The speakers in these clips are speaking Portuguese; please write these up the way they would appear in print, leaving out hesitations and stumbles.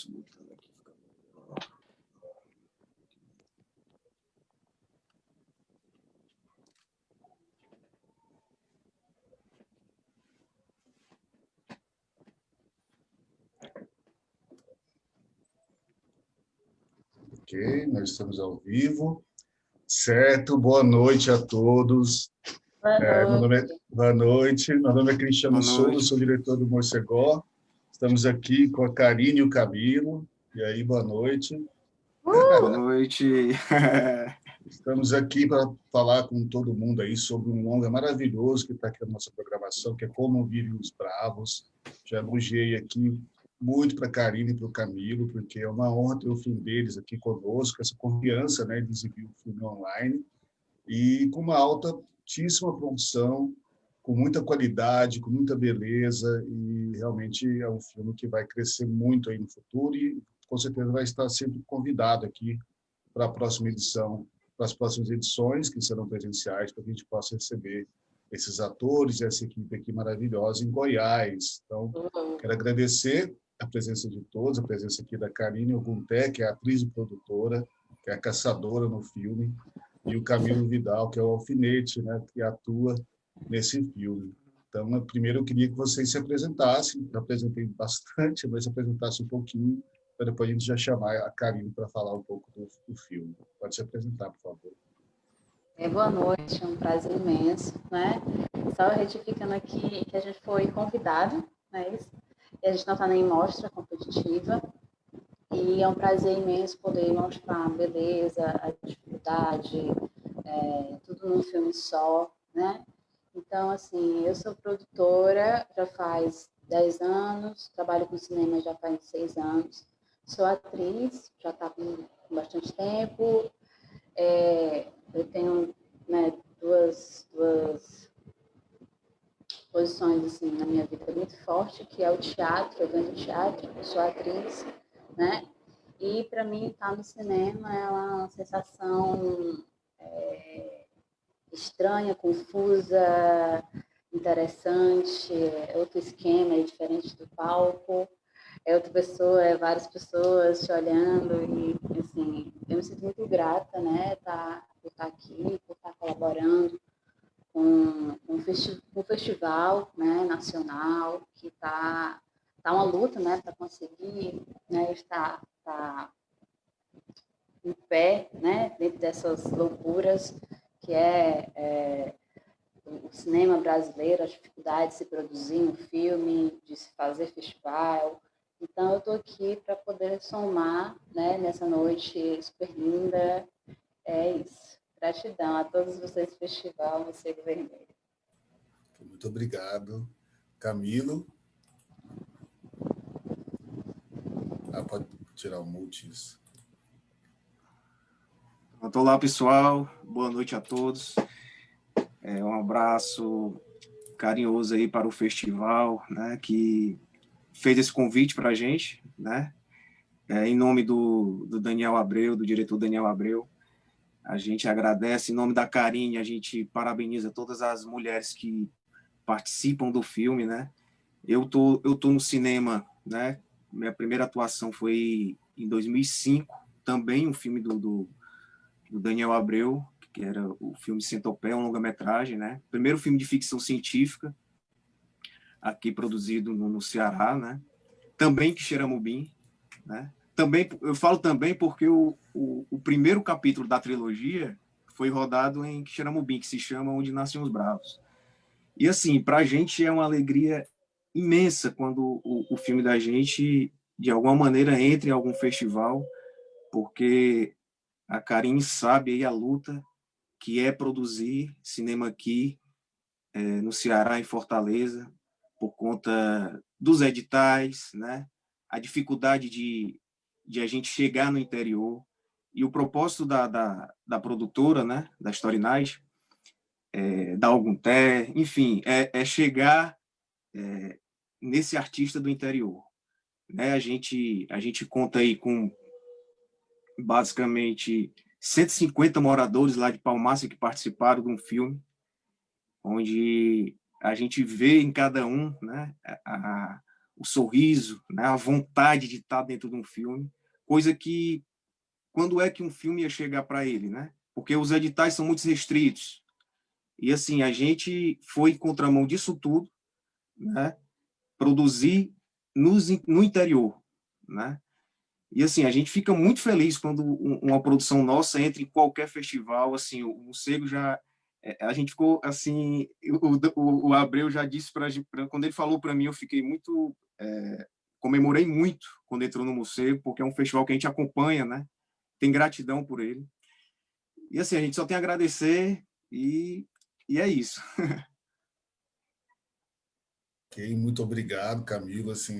simultâneo aqui. Ok, nós estamos ao vivo. Certo, boa noite a todos. Boa noite. Meu nome é Cristiano Souza, sou diretor do Morcegó. Estamos aqui com a Karine e o Camilo. E aí, boa noite. Boa noite. Estamos aqui para falar com todo mundo aí sobre um longa maravilhoso que está aqui na nossa programação, que é Como Vivem os Bravos. Já elogiei aqui muito para a Karine e para o Camilo, porque é uma honra ter o filme deles aqui conosco, essa confiança, né, de exibir o filme online, e com uma altíssima produção, com muita qualidade, com muita beleza, e realmente é um filme que vai crescer muito aí no futuro e com certeza vai estar sempre convidado aqui para a próxima edição, para as próximas edições, que serão presenciais, para que a gente possa receber esses atores e essa equipe aqui maravilhosa em Goiás. Então, quero agradecer a presença de todos, a presença aqui da Karine Ogunté, que é a atriz e produtora, que é a caçadora no filme, e o Camilo Vidal, que é o alfinete, né, que atua nesse filme. Então, primeiro eu queria que vocês se apresentassem, eu apresentei bastante, mas se apresentassem um pouquinho, para depois a gente já chamar a Karine para falar um pouco do filme. Pode se apresentar, por favor. Boa noite, é um prazer imenso, né? Só retificando aqui que a gente foi convidado, né? E a gente não está nem em mostra competitiva. E é um prazer imenso poder mostrar a beleza, a dificuldade, tudo num filme só, né? Então, assim, eu sou produtora já faz 10 anos, trabalho com cinema já faz 6 anos, sou atriz, já está com bastante tempo, eu tenho, né, duas posições assim, na minha vida muito forte, que é o teatro, eu venho do teatro, eu sou atriz, né? E para mim estar no cinema é uma sensação estranha, confusa, interessante, é outro esquema, é diferente do palco, é outra pessoa, é várias pessoas te olhando e, assim, eu me sinto muito grata, né, por estar aqui, por estar colaborando com um festival, né, nacional, que está uma luta, né, para conseguir, né, estar em pé, né, dentro dessas loucuras que o cinema brasileiro, as dificuldades de se produzir um filme, de se fazer festival. Então, eu estou aqui para poder somar, né, nessa noite super linda. É isso. Gratidão a todos vocês do Festival Morcego Vermelho. Muito obrigado. Camilo? Pode tirar o mute. Olá, pessoal. Boa noite a todos. Um abraço carinhoso aí para o festival, né, que fez esse convite para a gente, né, em nome do Daniel Abreu, do diretor Daniel Abreu. A gente agradece, em nome da Karine, a gente parabeniza todas as mulheres que participam do filme, né. Eu tô no cinema, né, minha primeira atuação foi em 2005, também um filme do Daniel Abreu, que era o filme Centopeia, um longa-metragem, né? Primeiro filme de ficção científica, aqui produzido no Ceará, né? Também Quixeramobim, né? Também, eu falo também porque o primeiro capítulo da trilogia foi rodado em Quixeramobim, que se chama Onde Nascem os Bravos. E, assim, para a gente é uma alegria imensa quando o filme da gente, de alguma maneira, entra em algum festival, porque a Karine sabe aí a luta que é produzir cinema aqui no Ceará, em Fortaleza, por conta dos editais, né? A dificuldade de a gente chegar no interior. E o propósito da produtora, né? Da Story Night, da Ogunté, enfim, é chegar nesse artista do interior. Né? A gente conta aí com basicamente 150 moradores lá de Palmácia que participaram de um filme, onde a gente vê em cada um, né, o sorriso, né, a vontade de estar dentro de um filme, coisa que, quando é que um filme ia chegar para ele, né? Porque os editais são muito restritos. E, assim, a gente foi em contramão disso tudo, né? Produzir no interior, né? E, assim, a gente fica muito feliz quando uma produção nossa entra em qualquer festival, assim, o Morcego já... A gente ficou, assim... O Abreu já disse quando ele falou para mim, eu fiquei muito... comemorei muito quando entrou no Morcego, porque é um festival que a gente acompanha, né? Tem gratidão por ele. E, assim, a gente só tem a agradecer e é isso. Ok, muito obrigado, Camilo. Assim,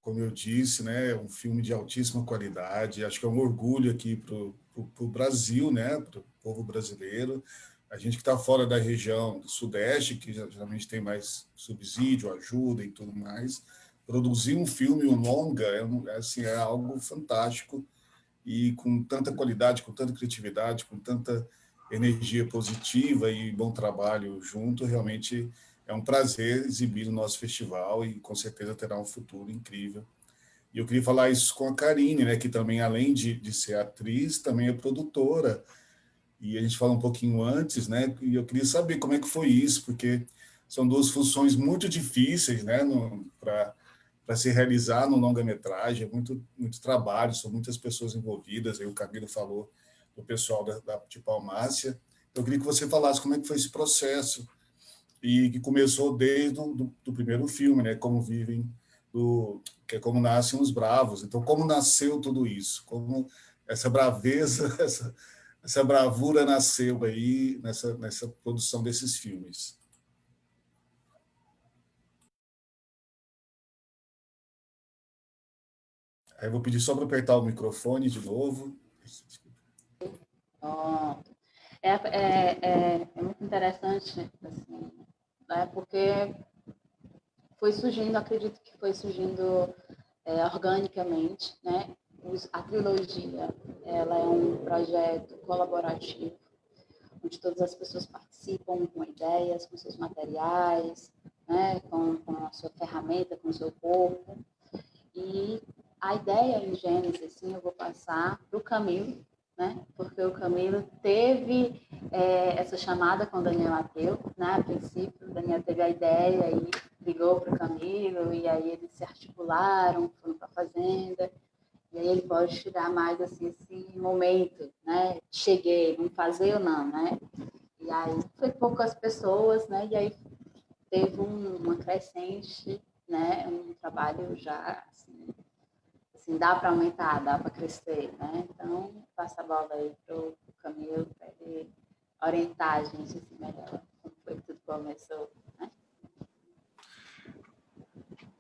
como eu disse, né, é um filme de altíssima qualidade. Acho que é um orgulho aqui para o Brasil, né, para o povo brasileiro. A gente que está fora da região do Sudeste, que geralmente tem mais subsídio, ajuda e tudo mais, produzir um filme, um longa, assim, é algo fantástico e com tanta qualidade, com tanta criatividade, com tanta energia positiva e bom trabalho junto, realmente é um prazer exibir no nosso festival e com certeza terá um futuro incrível. E eu queria falar isso com a Karine, né, que também, além de ser atriz, também é produtora. E a gente falou um pouquinho antes, né, e eu queria saber como é que foi isso, porque são duas funções muito difíceis, né, para se realizar no longa-metragem, é muito trabalho, são muitas pessoas envolvidas, aí o Camilo falou do pessoal de Palmácia. Eu queria que você falasse como é que foi esse processo, e que começou desde do primeiro filme, né? Como vivem, que é como nascem os bravos. Então, como nasceu tudo isso? Como essa braveza, essa bravura nasceu aí nessa produção desses filmes? Aí eu vou pedir só para apertar o microfone de novo. Oh, é muito interessante, assim, né? Porque foi surgindo, acredito que foi surgindo organicamente, né? A trilogia, ela é um projeto colaborativo, onde todas as pessoas participam com ideias, com seus materiais, né? Com a sua ferramenta, com o seu corpo. E a ideia em Gênesis, assim, eu vou passar para o Camilo, né? Porque o Camilo teve essa chamada com o Daniel Abreu, né? A princípio, o Daniel teve a ideia e ligou para o Camilo, e aí eles se articularam, foram para a fazenda, e aí ele pode tirar mais assim, esse momento, né? Cheguei, vamos fazer ou não, né? E aí foi poucas pessoas, né? E aí teve uma crescente, né? Um trabalho já assim, dá para aumentar, dá para crescer, né? Então, passa a bola aí para o Camilo, para ele orientar a gente assim, melhor como foi que tudo começou, né?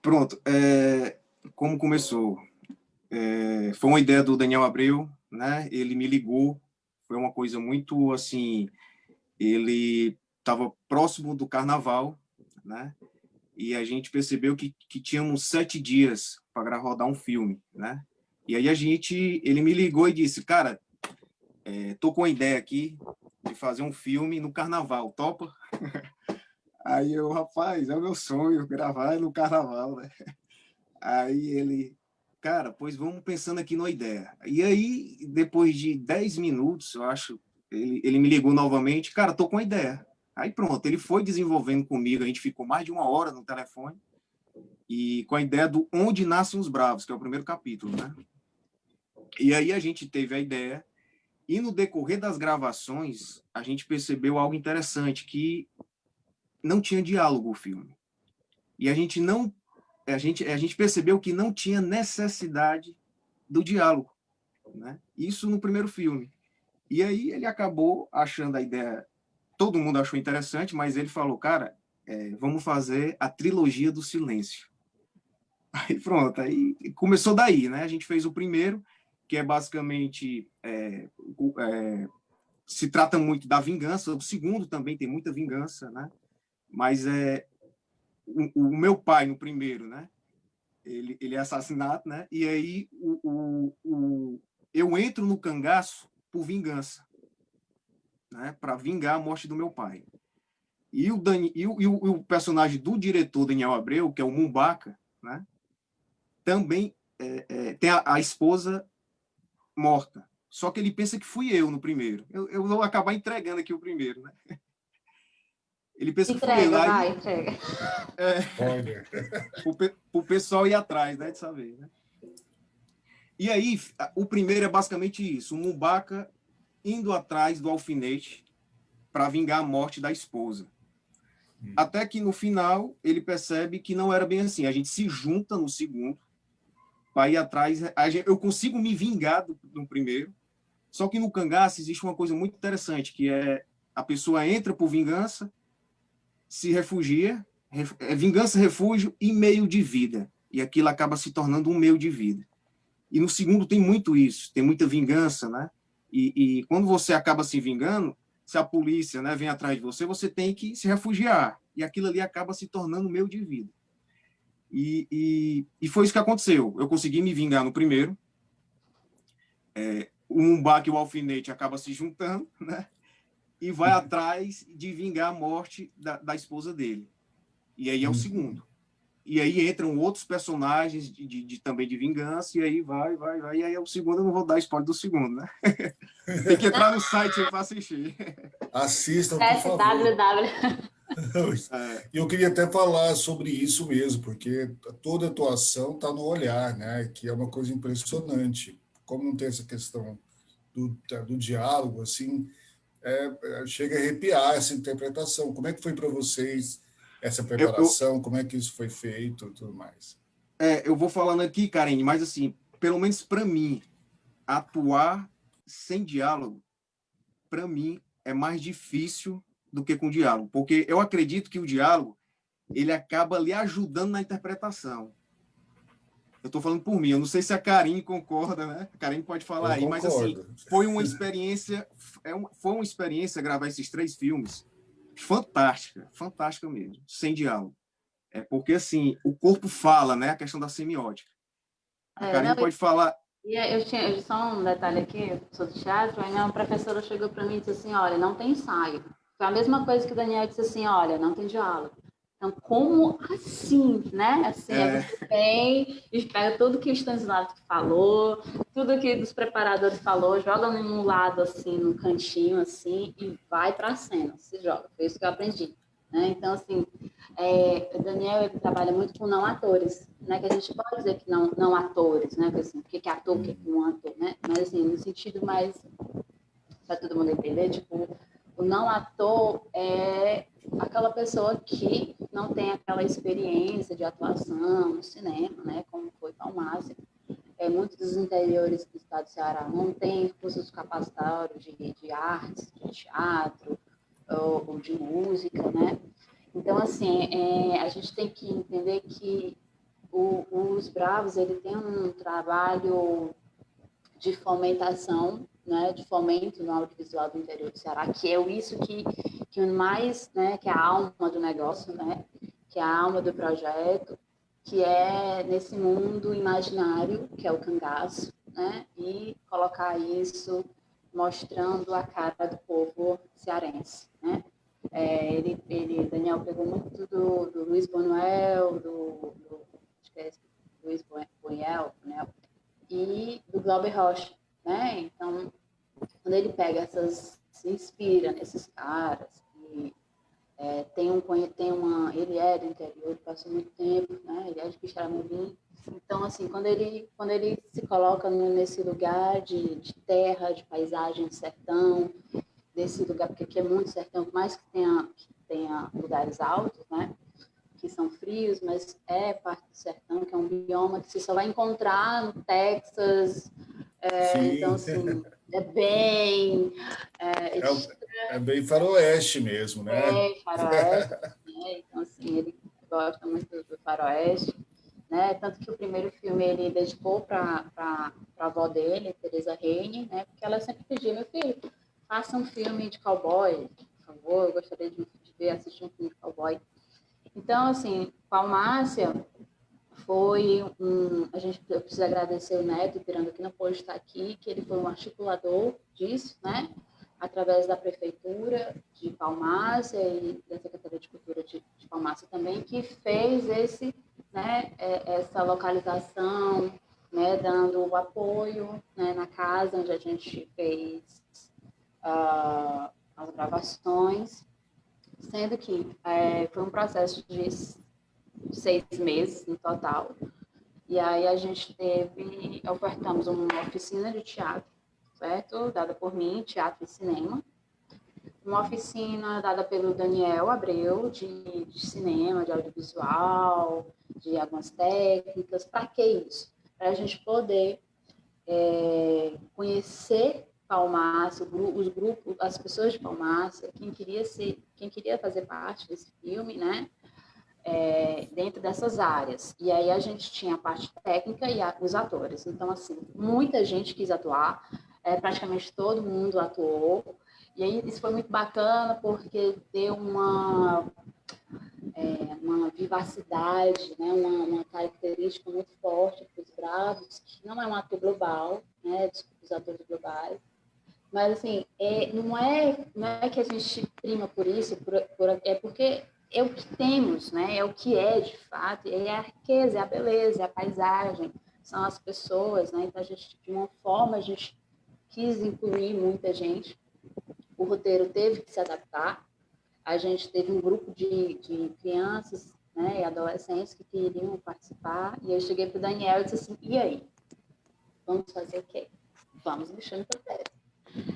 Pronto. Como começou? Foi uma ideia do Daniel Abreu, né? Ele me ligou, foi uma coisa muito, assim, ele estava próximo do carnaval, né? E a gente percebeu que tínhamos 7 dias para rodar um filme, né? E aí ele me ligou e disse, cara, tô com a ideia aqui de fazer um filme no carnaval, topa? Aí eu, rapaz, é o meu sonho, gravar no carnaval, né? Aí ele, cara, pois vamos pensando aqui numa ideia. E aí, depois de 10 minutos, eu acho, ele me ligou novamente, cara, tô com a ideia. Aí pronto, ele foi desenvolvendo comigo, a gente ficou mais de 1 hora no telefone, e com a ideia do Onde Nascem os Bravos, que é o primeiro capítulo, né? E aí a gente teve a ideia, e no decorrer das gravações, a gente percebeu algo interessante, que não tinha diálogo o filme. E a gente percebeu que não tinha necessidade do diálogo, né? Isso no primeiro filme. E aí ele acabou achando a ideia, todo mundo achou interessante, mas ele falou, cara, vamos fazer a trilogia do silêncio. Aí pronto, aí começou daí, né? A gente fez o primeiro, que é basicamente se trata muito da vingança. O segundo também tem muita vingança, né? Mas o meu pai no primeiro, né? Ele é assassinato, né? E aí eu entro no cangaço por vingança, né? Para vingar a morte do meu pai. E o personagem do diretor Daniel Abreu, que é o Mumbaca, né? também tem a esposa morta. Só que ele pensa que fui eu no primeiro. Eu vou acabar entregando aqui o primeiro, né? Ele pensa que fui eu. Entrega, entrega. O pessoal ir atrás, né, de saber, né? E aí, o primeiro é basicamente isso. O M'Baca indo atrás do alfinete para vingar a morte da esposa. Até que, no final, ele percebe que não era bem assim. A gente se junta no segundo para ir atrás. Eu consigo me vingar no primeiro. Só que no cangaço existe uma coisa muito interessante, que é a pessoa entra por vingança, se refugia, vingança, refúgio e meio de vida. E aquilo acaba se tornando um meio de vida. E no segundo tem muito isso, tem muita vingança, né? E quando você acaba se vingando, se a polícia, né, vem atrás de você, você tem que se refugiar. E aquilo ali acaba se tornando um meio de vida. E foi isso que aconteceu. Eu consegui me vingar no primeiro. O M'Baca e o alfinete acabam se juntando, né? E vai atrás de vingar a morte da esposa dele. E aí é o segundo. E aí entram outros personagens também de vingança, e aí vai. E aí é o segundo, eu não vou dar spoiler do segundo, né? Tem que entrar no site para assistir. Assistam, por favor. www. E eu queria até falar sobre isso mesmo, porque toda atuação está no olhar, né? Que é uma coisa impressionante. Como não tem essa questão do diálogo, assim, chega a arrepiar essa interpretação. Como é que foi para vocês essa preparação? Como é que isso foi feito e tudo mais? Eu vou falando aqui, Karen, mas assim, pelo menos para mim, atuar sem diálogo, para mim, é mais difícil do que com diálogo, porque eu acredito que o diálogo ele acaba lhe ajudando na interpretação. Eu estou falando por mim, eu não sei se a Karine concorda, né? A Karine pode falar aí, mas assim, foi uma experiência gravar esses 3 filmes fantástica mesmo, sem diálogo. Porque assim, o corpo fala, né? A questão da semiótica. A Karine pode falar. E eu só um detalhe aqui, eu sou do teatro, aí minha professora chegou para mim e disse assim, olha, não tem ensaio. Foi a mesma coisa que o Daniel disse assim, olha, não tem diálogo. Então, como assim, né? Assim, você vem e pega tudo que o Stanislavski falou, tudo que os preparadores falou, joga num lado, assim, num cantinho, assim, e vai para a cena, se joga. Foi isso que eu aprendi. Né? Então, assim, o Daniel ele trabalha muito com não atores, né? Que a gente pode dizer que não atores, né? Assim, o que é ator, o que é um ator, né? Mas, assim, no sentido mais, para todo mundo entender, tipo, o não ator é aquela pessoa que não tem aquela experiência de atuação no cinema, né? Como foi Palmácia. Muitos dos interiores do estado do Ceará não têm cursos capacitados de artes, de teatro, ou de música, né? Então, assim, a gente tem que entender que os Bravos, ele tem um trabalho de fomentação, né, de fomento no audiovisual do interior do Ceará, que é isso que mais, né, que é a alma do negócio, né, que é a alma do projeto, que é nesse mundo imaginário, que é o cangaço, né, e colocar isso mostrando a cara do povo cearense, né. Daniel pegou muito do Luiz Buñuel, acho que é Luiz Buñuel, né, e do Glauber Rocha, né? Então, quando ele pega se inspira nesses caras, e ele é do interior, ele passou muito tempo, né? Ele é de Quixeramobim. Então, assim, quando ele se coloca nesse lugar de terra, de paisagem, de sertão, desse lugar, porque aqui é muito sertão, por mais que tenha lugares altos, né? Que são frios, mas é parte do sertão, que é um bioma que você só vai encontrar no Texas. Então, assim, é bem... É bem faroeste mesmo, né? É, faroeste. Né? Então, assim, ele gosta muito do faroeste. Né? Tanto que o primeiro filme ele dedicou para a avó dele, Teresa Reine, né? Porque ela sempre pedia, meu filho, faça um filme de cowboy, por favor, eu gostaria de assistir um filme de cowboy. Então, assim, Palmácia eu preciso agradecer o Neto Ipiranga, que não pôde estar aqui, que ele foi um articulador disso, né? Através da Prefeitura de Palmácia e da Secretaria de Cultura de Palmácia também, que fez né, essa localização, né, dando o apoio, né, na casa onde a gente fez as gravações, sendo que foi um processo de 6 meses no total. E aí a gente ofertamos uma oficina de teatro, certo? Dada por mim, teatro e cinema. Uma oficina dada pelo Daniel Abreu, de cinema, de audiovisual, de algumas técnicas. Para que isso? Para a gente poder conhecer Palmácia, os grupos, as pessoas de Palmácia, quem queria fazer parte desse filme, né? Dentro dessas áreas. E aí a gente tinha a parte técnica e os atores. Então, assim, muita gente quis atuar, praticamente todo mundo atuou. E aí isso foi muito bacana porque deu uma vivacidade, né? uma característica muito forte para os Bravos, que não é um ator global, né? Dos atores globais. Mas, assim, não é que a gente prima por isso, é porque é o que temos, né? É o que é, de fato, é a riqueza, é a beleza, é a paisagem, são as pessoas, né? Então, de uma forma, a gente quis incluir muita gente. O roteiro teve que se adaptar. A gente teve um grupo de crianças, né, e adolescentes que queriam participar, e eu cheguei para o Daniel e disse assim, e aí? Vamos fazer o quê? Vamos mexer no processo.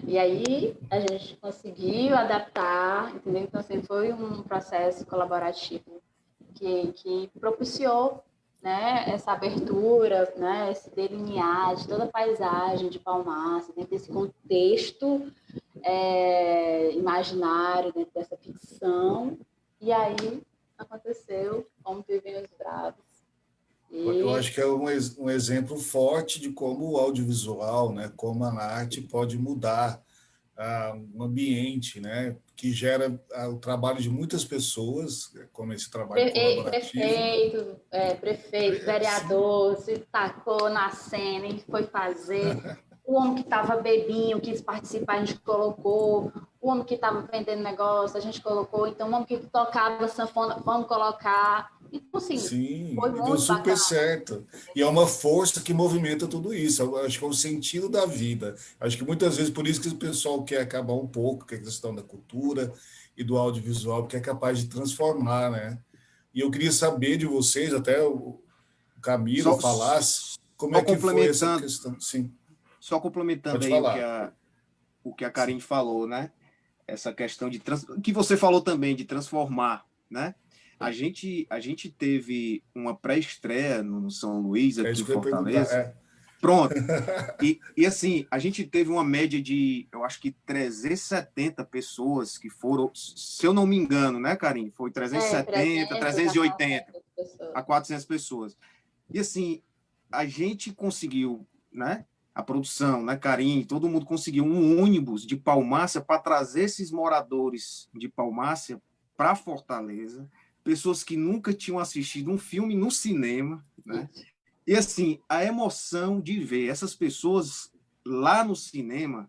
E aí a gente conseguiu adaptar, entendeu? Então, assim, foi um processo colaborativo que propiciou, né, essa abertura, né, esse delinear de toda a paisagem de Palmácia, dentro desse contexto imaginário, dentro dessa ficção. E aí aconteceu Como Vivem os Bravos. Eu acho que é um exemplo forte de como o audiovisual, né, como a arte pode mudar um ambiente, né, que gera o trabalho de muitas pessoas, como esse trabalho colaborativo. Prefeito, Sim. vereador, se tacou na cena e foi fazer. O homem que estava bebinho, quis participar, a gente colocou. O homem que estava vendendo negócio, a gente colocou. Então, o homem que tocava sanfona, vamos colocar. Então, assim, Sim, foi e deu muito super bacana. certo. E é uma força que movimenta tudo isso. Eu acho que é o sentido da vida. Acho que muitas vezes por isso que o pessoal quer acabar um pouco com a questão da cultura e do audiovisual, porque é capaz de transformar, né? E eu queria saber de vocês, até o Camilo Só, falasse, como só é que foi essa complementando, questão. Sim, só complementando pode aí falar. o que a Karine falou, né? Essa questão que você falou também de transformar, né? A gente teve uma pré-estreia no São Luís, É aqui isso em que eu ia perguntar. Fortaleza. Pronto. E assim, a gente teve uma média de, eu acho que 370 pessoas que foram, se eu não me engano, né, Karine? Foi 370, 300 a 380 400 pessoas. a 400 pessoas. E assim, a gente conseguiu, né? A produção, né, Karine, todo mundo conseguiu um ônibus de Palmácia para trazer esses moradores de Palmácia para Fortaleza, pessoas que nunca tinham assistido um filme no cinema, né? E assim, a emoção de ver essas pessoas lá no cinema,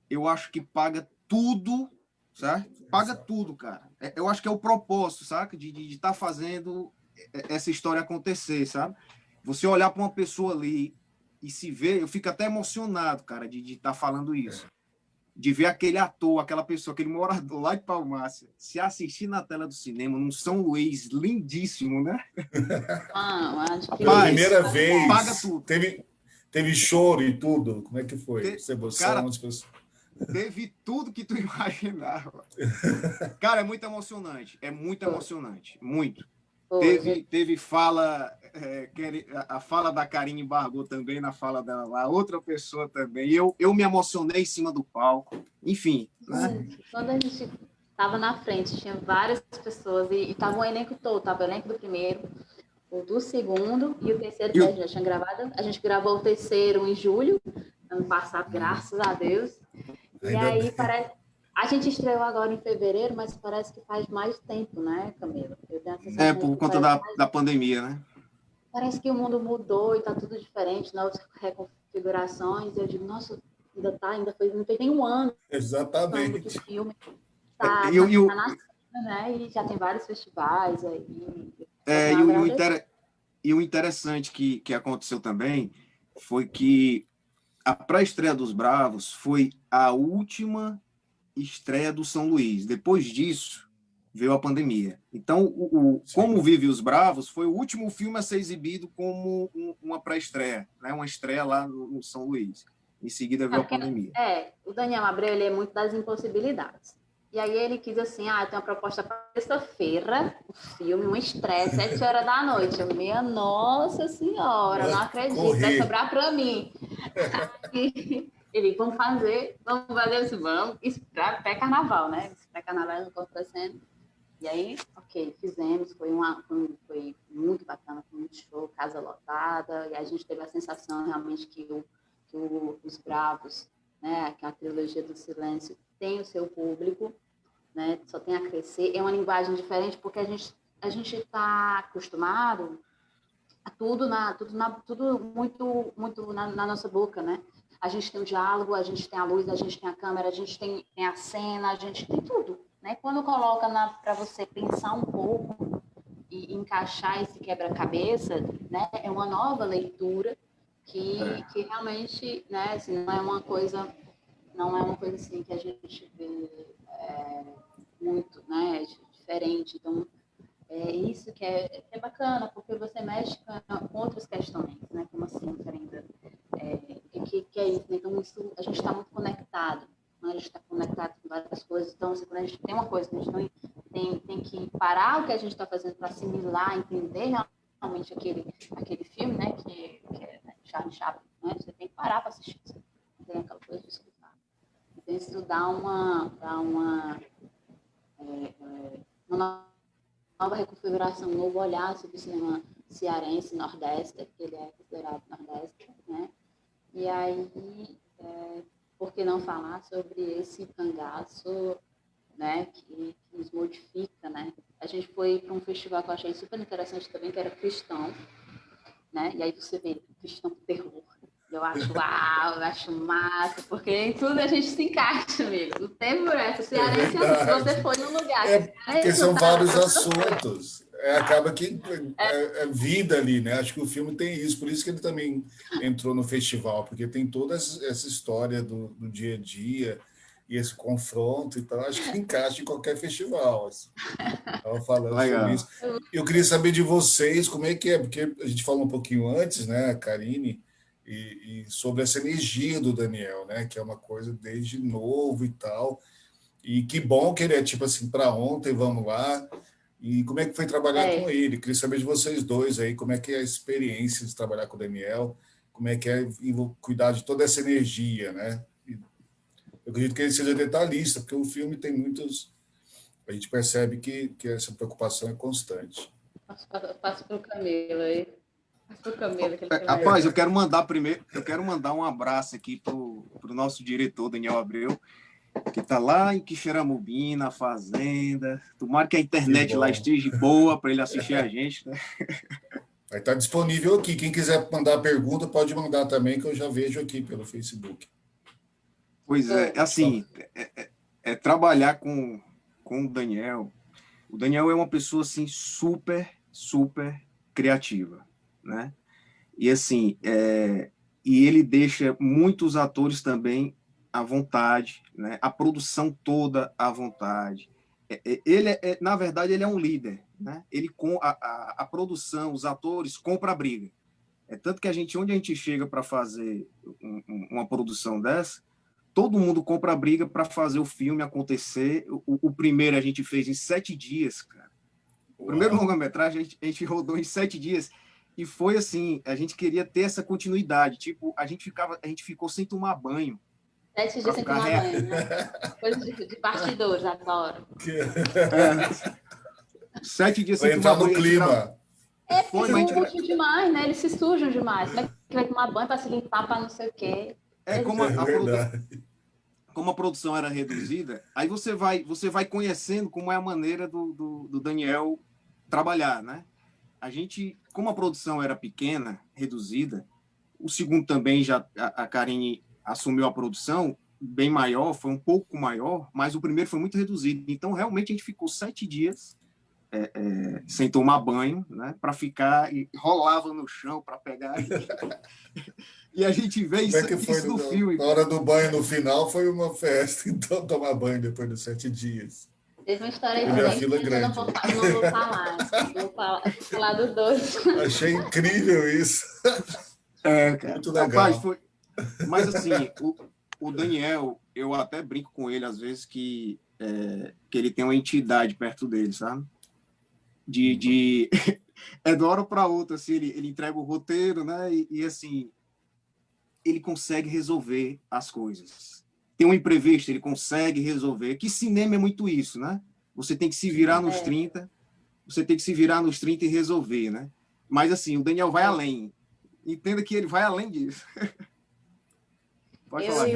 eu acho que paga tudo, sabe? Paga Exato. tudo, cara. Eu acho que é o propósito, sabe? De estar fazendo essa história acontecer, sabe? Você olhar para uma pessoa ali e se ver, eu fico até emocionado, cara, de estar falando isso. De ver aquele ator, aquela pessoa, aquele morador lá de Palmácia, se assistir na tela do cinema, num São Luís lindíssimo, né? Pela Rapaz, primeira paga vez, tudo. teve choro e tudo. Como é que foi? Te, Essa emoção? cara, teve tudo que tu imaginava. Cara, é muito emocionante. É muito emocionante. Muito. Teve fala, a fala da Karine Bargô também, na fala da outra pessoa também. Eu me emocionei em cima do palco. Enfim, né? Quando a gente estava na frente, tinha várias pessoas e estava o elenco todo, estava o elenco do primeiro, o do segundo e o terceiro que a gente já tinha gravado. A gente gravou o terceiro em julho, ano passado, graças a Deus. E Ainda aí bem. a gente estreou agora em fevereiro, mas parece que faz mais tempo, né, Camila? Eu tenho a sensação Por que conta da pandemia, né? parece que o mundo mudou e está tudo diferente, novas reconfigurações. E eu digo, nossa, ainda não fez nem um ano que o Exatamente. filme E, tá nascendo, né? E já tem vários festivais aí. Só tenho a agradecer. E o interessante que aconteceu também foi que a pré-estreia dos Bravos foi a última estreia do São Luís. Depois disso, veio a pandemia. Então, Como Vive os Bravos foi o último filme a ser exibido como uma pré-estreia, né? Uma estreia lá no São Luís. Em seguida veio a pandemia. O Daniel Abreu, ele é muito das impossibilidades. E aí ele quis assim, eu tenho uma proposta para sexta-feira, um filme, uma estreia, 7 horas da noite. Minha nossa senhora, não acredito, vai sobrar para mim. Ele, vamos fazer isso, vamos. Isso para carnaval, né? Para carnaval não acontecendo. E aí, ok, fizemos, foi muito bacana, foi muito show, casa lotada, e a gente teve a sensação realmente que os Bravos, né, que a trilogia do Silêncio tem o seu público, né, só tem a crescer. É uma linguagem diferente porque a gente está acostumado a tudo muito na nossa boca, né? A gente tem o diálogo, a gente tem a luz, a gente tem a câmera, a gente tem a cena, a gente tem tudo, né? Quando coloca para você pensar um pouco e encaixar esse quebra-cabeça, né? É uma nova leitura que realmente, né? Assim, não é uma coisa assim que a gente vê muito, né? Diferente. Então, é isso que é bacana, porque você mexe com outras questões, né? Como assim, Fernanda? Que é isso, né? Então, isso, a gente está muito conectado, né? A gente está conectado com várias coisas. Então, assim, quando a gente tem uma coisa que a gente não tem que parar o que a gente está fazendo para assimilar, entender realmente aquele filme, né? Que é Charlie Chaplin, né? Você tem que parar para assistir. Você tem aquela coisa de escutar. Então, isso dá uma nova reconfiguração, um novo olhar sobre o cinema cearense, nordeste, que ele é considerado nordeste, né? E aí, por que não falar sobre esse cangaço, né, que nos modifica, né? A gente foi para um festival que eu achei super interessante também, que era cristão, né? E aí você vê cristão terror. Eu acho, uau, eu acho massa, porque em tudo a gente se encaixa, amigo. Não tem por essa. Cearense, se você foi num lugar... Porque são vários assuntos. Acaba que é vida ali, né? Acho que o filme tem isso, por isso que ele também entrou no festival, porque tem toda essa história do dia a dia e esse confronto, então acho que encaixa em qualquer festival. Assim. Estava falando sobre isso. Eu queria saber de vocês como é que é, porque a gente falou um pouquinho antes, né, Karine, e sobre essa energia do Daniel, né, que é uma coisa desde novo e tal. E que bom que ele é tipo assim, para ontem, vamos lá. E como é que foi trabalhar com ele? Queria saber de vocês dois aí, como é que é a experiência de trabalhar com o Daniel, como é que é cuidar de toda essa energia, né? Eu acredito que ele seja detalhista, porque o filme tem muitos... A gente percebe que essa preocupação é constante. Passo para o Camilo aí. Passo para o Camilo. Rapaz, eu quero mandar um abraço aqui para o nosso diretor, Daniel Abreu, que está lá em Quixeramobim, na fazenda. Tomara que a internet lá esteja boa para ele assistir a gente, né? Vai estar disponível aqui. Quem quiser mandar pergunta, pode mandar também, que eu já vejo aqui pelo Facebook. Pois é, assim, trabalhar com o Daniel. O Daniel é uma pessoa, assim, super, super criativa, né? E, assim, e ele deixa muitos atores também à vontade, né? A produção toda à vontade. Na verdade, ele é um líder, né? Ele com a produção, os atores compram a briga. Tanto que onde a gente chega para fazer uma produção dessa, todo mundo compra a briga para fazer o filme acontecer. O primeiro a gente fez em 7 dias, cara. O primeiro longa-metragem a gente rodou em 7 dias. E foi assim, a gente queria ter essa continuidade. Tipo, a gente ficou sem tomar banho. 7 dias sem tomar banho, né? Coisa de bastidores, adoro. 7 dias sem tomar banho. Entrar no clima. Porque eles sujam demais, né? Eles se sujam demais. Como é que vai tomar banho para se limpar, para não sei o quê? Como a produção era reduzida, aí você vai conhecendo como é a maneira do Daniel trabalhar, né? Como a produção era pequena, reduzida, o segundo também a Karine assumiu a produção bem maior, foi um pouco maior, mas o primeiro foi muito reduzido. Então, realmente, a gente ficou 7 dias sem tomar banho, né, para ficar e rolava no chão para pegar. E a gente vê Como é que foi isso no filme. na hora do banho no final? Foi uma festa, então, tomar banho depois dos 7 dias. Teve uma história Teve a excelente, fila mas eu grande. não vou falar. Vou falar dos dois. Achei incrível isso. Cara, Muito legal. rapaz, foi... Mas, assim, o Daniel, eu até brinco com ele, às vezes, que ele tem uma entidade perto dele, sabe? É de uma hora para outra, assim, ele entrega o roteiro, né? E, assim, ele consegue resolver as coisas. Tem um imprevisto, ele consegue resolver. Que cinema é muito isso, né? Você tem que se virar nos 30, você tem que se virar nos 30 e resolver, né? Mas, assim, o Daniel vai além. Entenda que ele vai além disso. Pode falar.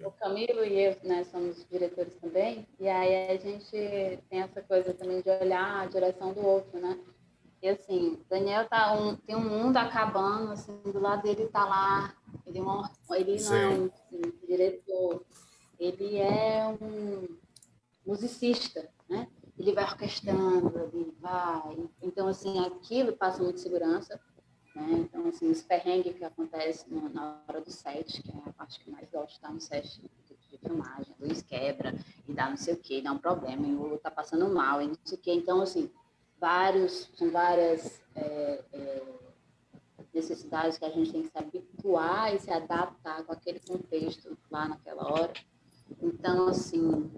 O Camilo e eu, né, somos diretores também, e aí a gente tem essa coisa também de olhar a direção do outro, né? E assim, o Daniel tem um mundo acabando, assim, do lado dele tá lá, ele não é um diretor, ele é um musicista, né? Ele vai orquestrando, ele vai... Então, assim, aquilo passa muito segurança, né? Então, assim, os perrengues que acontecem na hora do set, que é a parte que mais gosto, tá no set de filmagem, a luz quebra e dá não sei o quê, dá um problema, e o outro tá passando mal, e não sei o quê. Então, assim, são várias necessidades que a gente tem que se habituar e se adaptar com aquele contexto lá naquela hora. Então, assim,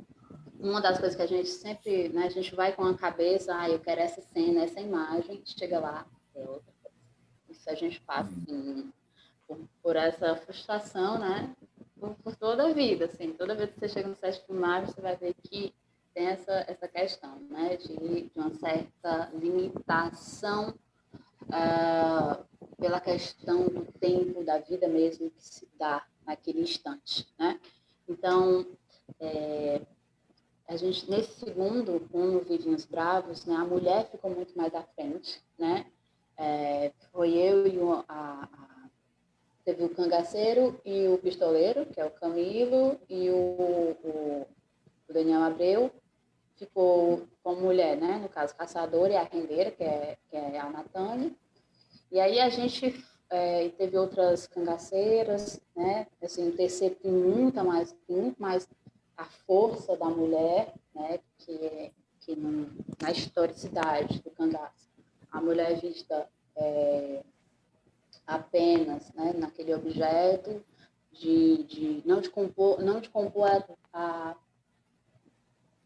uma das coisas que a gente sempre, né, a gente vai com a cabeça, eu quero essa cena, essa imagem, chega lá, é outra coisa. Isso a gente passa, assim, por essa frustração, né, por toda a vida, assim, toda vez que você chega no set de filmagem, você vai ver que tem essa questão, né, de uma certa limitação pela questão do tempo, da vida mesmo que se dá naquele instante, né? Então, a gente, nesse segundo, com o Vivinhos Bravos, né, a mulher ficou muito mais à frente, né? Foi eu e teve o cangaceiro e o pistoleiro, que é o Camilo, e o Daniel Abreu, ficou como mulher, né? No caso, caçadora e a rendeira, que é a Natânia. E aí a gente teve outras cangaceiras, né? Assim, o terceiro tem muito mais a força da mulher, né? Que na historicidade do cangaço. A mulher é vista apenas, né, naquele objeto não de compor a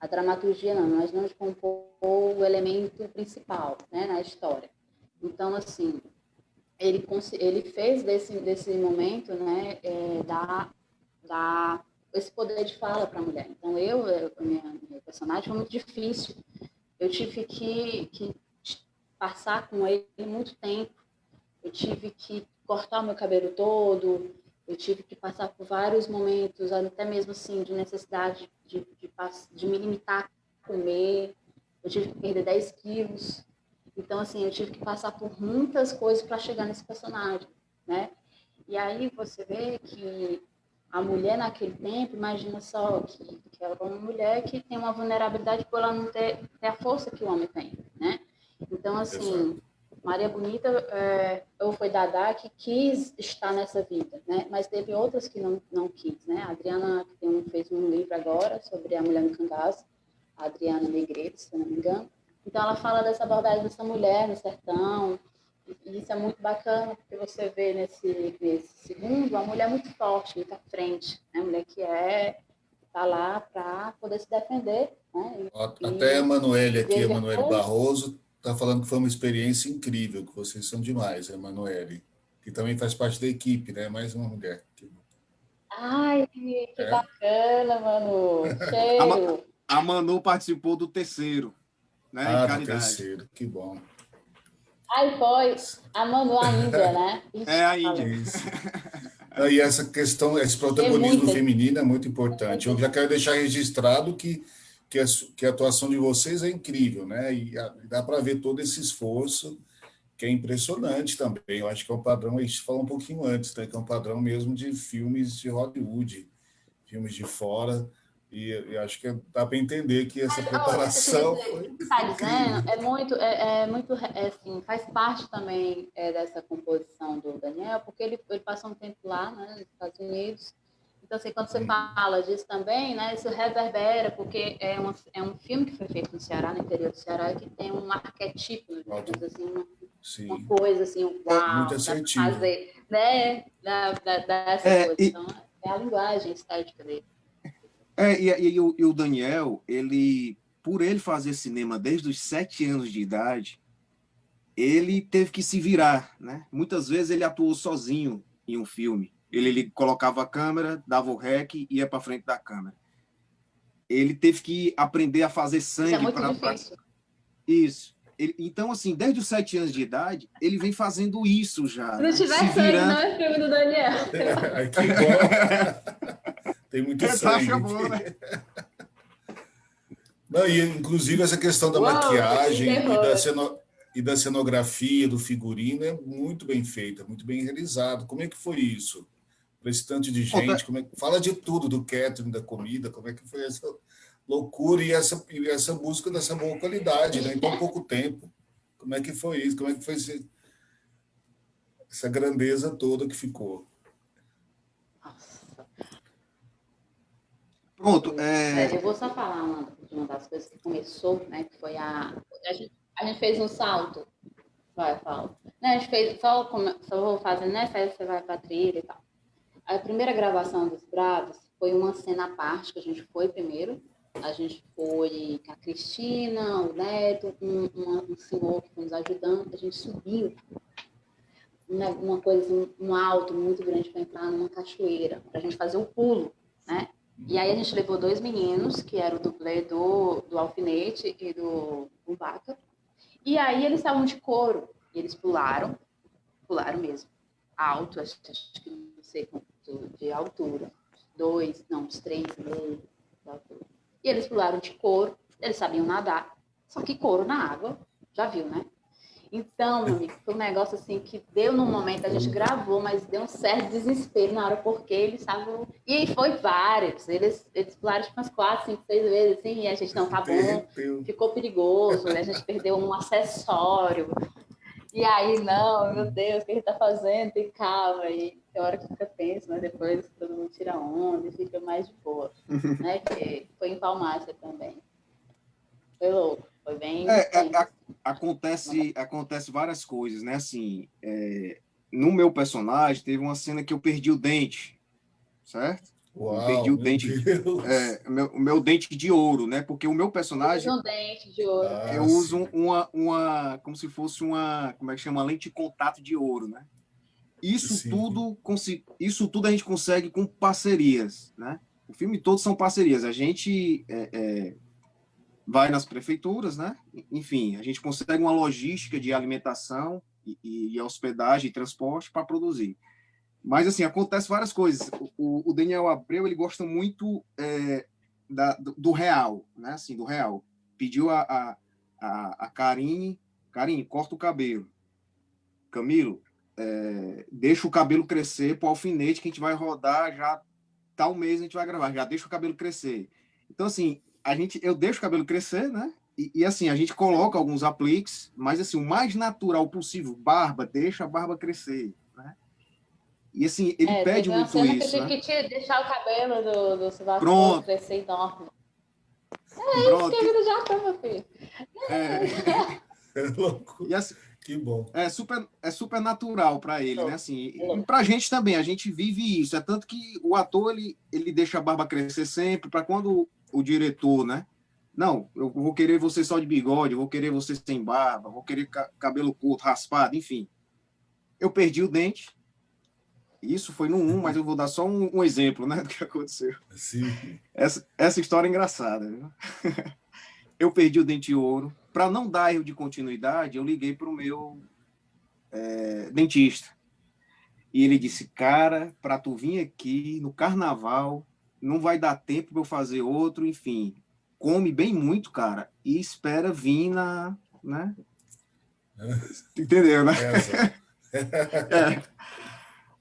dramaturgia, não, mas não de compor o elemento principal, né, na história. Então, assim, ele fez desse momento, né, dar esse poder de fala para a mulher. Então, minha personagem foi muito difícil. Eu tive que passar com ele muito tempo. Eu tive que cortar o meu cabelo todo. Eu tive que passar por vários momentos, até mesmo assim, de necessidade de me limitar a comer. Eu tive que perder 10 quilos. Então, assim, eu tive que passar por muitas coisas para chegar nesse personagem, né? E aí você vê que a mulher naquele tempo, imagina só que ela é uma mulher que tem uma vulnerabilidade por ela não ter a força que o homem tem, né? Então, assim, Maria Bonita ou foi Dadá que quis estar nessa vida, né? Mas teve outras que não quis, né? A Adriana fez um livro agora sobre a mulher no cangaço, a Adriana Negreiros, se eu não me engano. Então, ela fala dessa abordagem dessa mulher no sertão, e isso é muito bacana, porque você vê nesse segundo, a mulher muito forte, muito à frente, né? A mulher que está lá para poder se defender. Né? Até a Emanuele aqui, a Emanuele Barroso, está falando que foi uma experiência incrível, que vocês são demais, a Emanuele, que também faz parte da equipe, né? Mais uma mulher. Ai, que bacana, Manu. Cheiro. A Manu participou do terceiro, né? Em caridade. Do terceiro, que bom. Aí foi a Manu, a Índia, né? A Índia. Isso. E essa questão, esse protagonismo feminino é muito importante. Eu já quero deixar registrado que a atuação de vocês é incrível, né? E dá para ver todo esse esforço, que é impressionante também. Eu acho que é um padrão, a gente falou um pouquinho antes, né? Que é um padrão mesmo de filmes de Hollywood, filmes de fora, E acho que dá para entender que essa Olha, preparação foi está dizendo, incrível. assim, faz parte também dessa composição do Daniel, porque ele passou um tempo lá, né, nos Estados Unidos. Então, assim, quando você fala disso também, né, isso reverbera, porque é um filme que foi feito no Ceará, no interior do Ceará, e que tem um arquétipo, digamos assim, uma Sim, coisa assim, muito uau, dá para assertivo. fazer, né, dessa É, coisa. e, Então, é a linguagem estética dele. e o Daniel, por ele fazer cinema desde os 7 anos de idade, ele teve que se virar, né? Muitas vezes ele atuou sozinho em um filme. Ele colocava a câmera, dava o rec e ia para frente da câmera. Ele teve que aprender a fazer Isso é sangue muito para difícil. isso. Então, assim, desde os 7 anos de idade, ele vem fazendo isso já, Se não né? Se tiver sangue, não virando. é filme do Daniel. Ai, que bom. Tem muito Essa sangue acha bom, né? aqui. Não, e, inclusive, essa questão da Uou, tem maquiagem terror. e da cenografia, do figurino, é muito bem feita, muito bem realizado. Como é que foi isso? Para esse tanto de Pronto, gente, fala de tudo, do catering, da comida, como é que foi essa loucura e essa busca dessa boa qualidade, né? Em tão pouco tempo. Como é que foi isso? Como é que foi essa grandeza toda que ficou? Nossa. pronto Eu vou só falar uma das coisas que começou, né? Que foi a gente fez um salto. Vai, fala. Né, a gente fez, só vou fazendo, né? Você vai pra trilha e tal. A primeira gravação dos Bravos foi uma cena à parte, que a gente foi primeiro. A gente foi com a Cristina, o Neto, um senhor que foi nos ajudando. A gente subiu uma coisa, um alto muito grande para entrar numa cachoeira, para a gente fazer um pulo, né? E aí a gente levou 2 meninos, que eram o dublê do Alfinete e do Baca. E aí eles estavam de couro. E eles pularam mesmo. Alto, acho que não sei quanto de altura. Uns 3 meses de altura. E eles pularam de couro, eles sabiam nadar. Só que couro na água, já viu, né? Então, meu amigo, foi um negócio assim que deu no momento, a gente gravou, mas deu um certo desespero na hora, porque eles estavam. E foi vários. Eles pularam tipo umas 4, 5, 6 vezes, assim, e a gente não tá bom, ficou perigoso, a gente perdeu um acessório. E aí, não, meu Deus, o que ele tá fazendo? Tem calma. E tem hora que fica tenso, mas depois todo mundo tira onda e fica mais de boa. Né? Que foi em Palmácia também. Foi louco, foi bem tenso. acontece várias coisas, né? Assim, no meu personagem, teve uma cena que eu perdi o dente, certo? Eu perdi Uau, o meu dente, Deus! o meu dente de ouro, né? Porque o meu Eu uso personagem, um dente de ouro. eu Ah, uso sim. como se fosse como é que chama? Lente de contato de ouro, né? Isso Sim. tudo, isso tudo a gente consegue com parcerias, né? O filme todo são parcerias. A gente vai nas prefeituras, né? Enfim, a gente consegue uma logística de alimentação e hospedagem e transporte para produzir. Mas, assim, acontece várias coisas. O Daniel Abreu, ele gosta muito do real, né? Assim, do real. Pediu a Karine, corta o cabelo. Camilo, deixa o cabelo crescer para o alfinete que a gente vai rodar já tal mês a gente vai gravar, já deixa o cabelo crescer. Então, assim, eu deixo o cabelo crescer, né? E assim, a gente coloca alguns apliques, mas assim, o mais natural possível, barba, deixa a barba crescer, né? E assim, ele pede Teve uma muito cena que eu isso, tive né? que deixar o cabelo do Silvastor Pronto, crescer enorme. É isso que pronto. a vida já tá, meu filho. É louco. E assim, Que bom. é super natural para É ele, né? louco, Assim, é e louco. para a gente também, a gente vive isso. É tanto que o ator ele deixa a barba crescer sempre para quando o diretor, né? Não, eu vou querer você só de bigode, eu vou querer você sem barba, vou querer cabelo curto, raspado, enfim. Eu perdi o dente. Isso foi no 1, mas eu vou dar só um exemplo, né, do que aconteceu. Sim. Essa história é engraçada, viu? Eu perdi o dente de ouro. Para não dar erro de continuidade, eu liguei para o meu dentista. E ele disse, cara, para tu vir aqui no carnaval, não vai dar tempo para eu fazer outro, enfim. Come bem muito, cara, e espera vir né? Entendeu, né? Essa. É.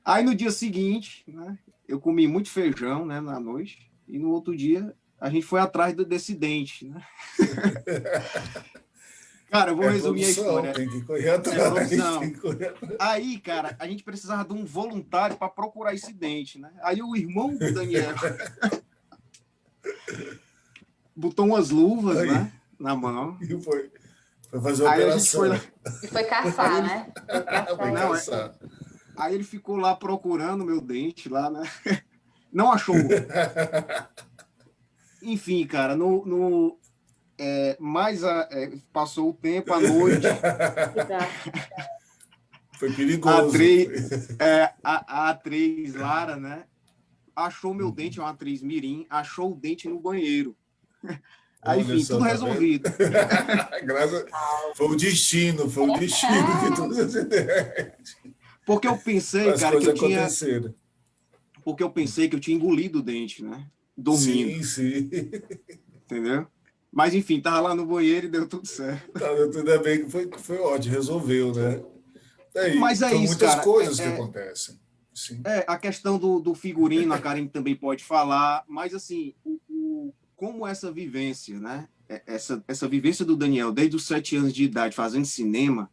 Aí no dia seguinte, né, eu comi muito feijão, né, na noite, e no outro dia a gente foi atrás desse dente, né? Cara, eu vou resumir produção, a história. Tem que correr atrás. Tem que correr atrás. Aí, cara, a gente precisava de um voluntário para procurar esse dente, né? Aí o irmão do Daniel botou umas luvas, aí, né, na mão. E foi fazer a aí operação. E foi caçar, né? Foi caçar. Aí ele ficou lá procurando meu dente lá, né? Não achou. Enfim, cara, passou o tempo, a noite. Foi perigoso. A atriz Lara, né? Achou meu dente, uma atriz mirim, achou o dente no banheiro. Aí, enfim, tudo resolvido. Foi o destino que tudo se Porque eu pensei, as cara, porque eu pensei que eu tinha engolido o dente, né? Dormindo. Sim. Entendeu? Mas, enfim, tava lá no banheiro e deu tudo certo. Ainda bem que foi ótimo, resolveu, né? Mas são isso, muitas cara, coisas que acontecem. Sim. A questão do figurino, a Karen também pode falar, mas, assim, como essa vivência, né? Essa vivência do Daniel, desde os 7 anos de idade, fazendo cinema,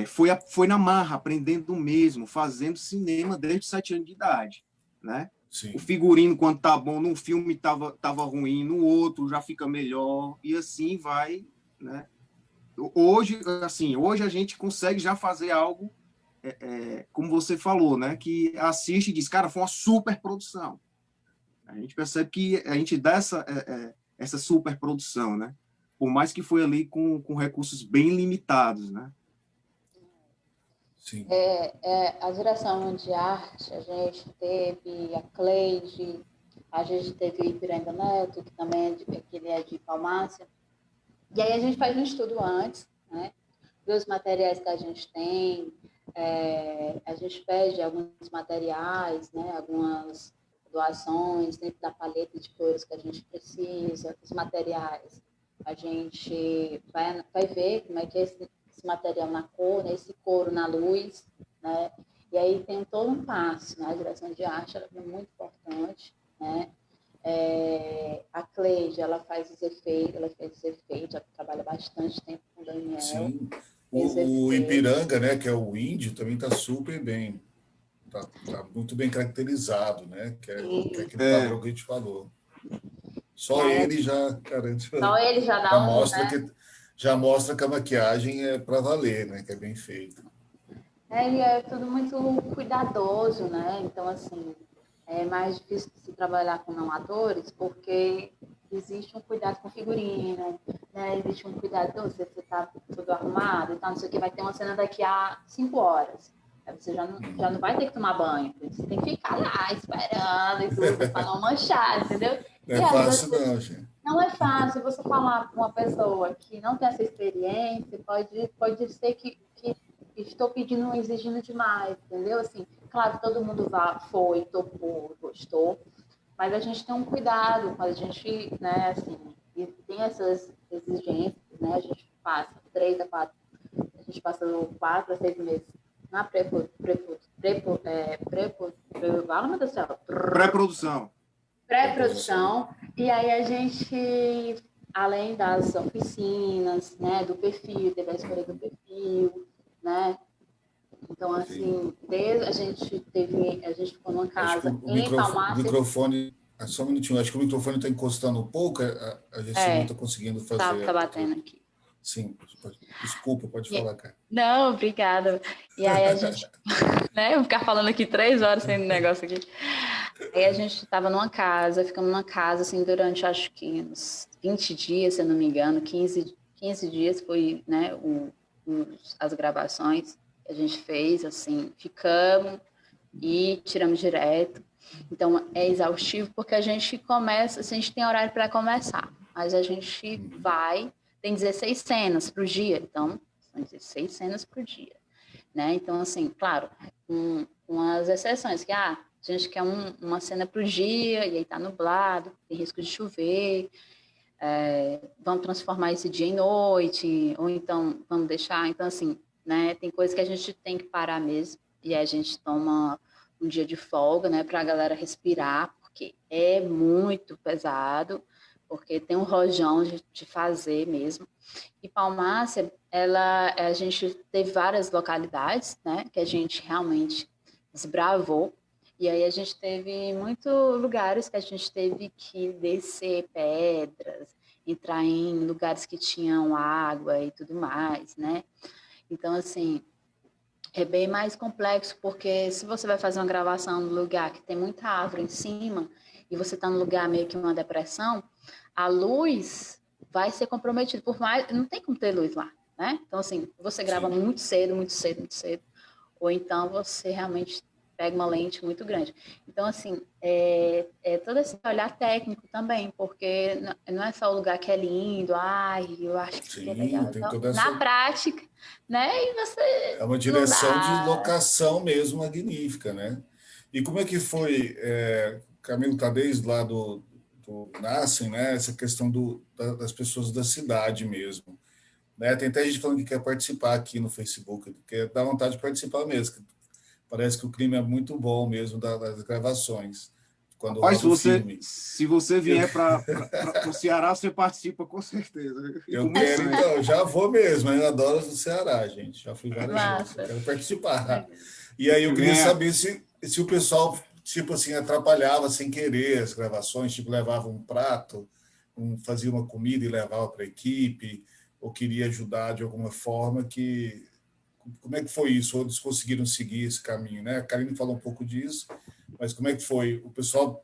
foi na marra, aprendendo mesmo, fazendo cinema desde os 7 anos de idade, né? Sim. O figurino, quando tá bom, num filme tava ruim, no outro já fica melhor, e assim vai, né? Hoje a gente consegue já fazer algo, como você falou, né? Que assiste e diz, cara, foi uma super produção. A gente percebe que a gente dá essa super produção, né? Por mais que foi ali com recursos bem limitados, né? Sim. A direção de arte, a gente teve a Cleide, a gente teve o Ipiranga Neto, que também ele é de Palmácia. E aí a gente faz um estudo antes, né? Ver os materiais que a gente tem, a gente pede alguns materiais, né? Algumas doações dentro da paleta de cores que a gente precisa, os materiais. A gente vai ver como é que é esse material na cor, né? Esse couro na luz, né? E aí tem todo um passo, né? A direção de arte ela é muito importante, né? A Cleide, ela fez os efeitos, ela trabalha bastante tempo com o Daniel. Sim. O Ipiranga, né, que é o índio, também está super bem, tá muito bem caracterizado, né? Que é aquele padrão que a gente falou. Só ele já garante. Só ele já dá já mostra que a maquiagem é para valer, né? Que é bem feita. E é tudo muito cuidadoso, né? Então, assim, é mais difícil de se trabalhar com não atores, porque existe um cuidado com figurino, né? Existe um cuidado, você tá tudo arrumado e tal, não sei o que, vai ter uma cena daqui a 5 horas. Aí você já não vai ter que tomar banho, você tem que ficar lá esperando e tudo, para não manchar, entendeu? Não é fácil, não, gente. Não é fácil você falar com uma pessoa que não tem essa experiência, pode ser que estou pedindo, exigindo demais, entendeu? Assim, claro, todo mundo foi, topou, gostou, mas a gente tem um cuidado, a gente, né, assim, e tem essas exigências, né? A gente passa 3 a 4, a gente passa 4 a 6 meses na pré-produção, e aí a gente, além das oficinas, né, do perfil, teve a escolha do perfil, né? Então, assim, a gente ficou numa casa em Palmácia. O microfone, só um minutinho, acho que o microfone está encostando um pouco, a gente não está conseguindo fazer. Tá batendo aqui. Sim, desculpa, pode falar, cara. Não, obrigada. E aí a gente, né, eu vou ficar falando aqui 3 horas sem negócio aqui. Aí a gente ficamos numa casa, assim, durante, acho que uns 20 dias, se eu não me engano, 15 dias foi, né, as gravações que a gente fez, assim, ficamos e tiramos direto. Então, é exaustivo porque a gente começa, assim, a gente tem horário para começar, mas a gente tem 16 cenas por dia, então, são 16 cenas por dia, né? Então, assim, claro, com as exceções, que a gente quer uma cena por dia, e aí tá nublado, tem risco de chover, vamos transformar esse dia em noite, ou então vamos deixar, então, assim, né, tem coisas que a gente tem que parar mesmo, e a gente toma um dia de folga, né, para a galera respirar, porque é muito pesado, porque tem um rojão de fazer mesmo. E Palmácia, a gente teve várias localidades, né, que a gente realmente desbravou. E aí a gente teve muitos lugares que a gente teve que descer pedras, entrar em lugares que tinham água e tudo mais, né? Então, assim, é bem mais complexo, porque se você vai fazer uma gravação no lugar que tem muita árvore em cima, e você está no lugar meio que uma depressão, a luz vai ser comprometida, por mais... Não tem como ter luz lá, né? Então, assim, você grava Sim. muito cedo, muito cedo, muito cedo, ou então você realmente pega uma lente muito grande. Então, assim, todo esse olhar técnico também, porque não é só o lugar que é lindo, eu acho que é Sim, legal. tem Então, toda na essa... prática, né, e você É uma não direção de dá... locação mesmo magnífica, né? E como é que foi, Camilo, tá desde lá do Nascem, né? Essa questão das pessoas da cidade mesmo, né? Tem até gente falando que quer participar aqui no Facebook, que dá vontade de participar mesmo. Parece que o clima é muito bom mesmo das gravações, quando Rapaz, roda o filme. se você Eu, vier para o Ceará, você participa com certeza. E com eu muito quero, sangue. então, eu já vou mesmo, eu adoro o Ceará, gente, já fui várias vezes, eu Massa. quero participar. Legal. E aí eu queria Venha. saber se o pessoal, tipo assim, atrapalhava sem querer as gravações, tipo, levava um prato, fazia uma comida e levava para a equipe, ou queria ajudar de alguma forma como é que foi isso? Ou eles conseguiram seguir esse caminho, né? A Karine falou um pouco disso, mas como é que foi? O pessoal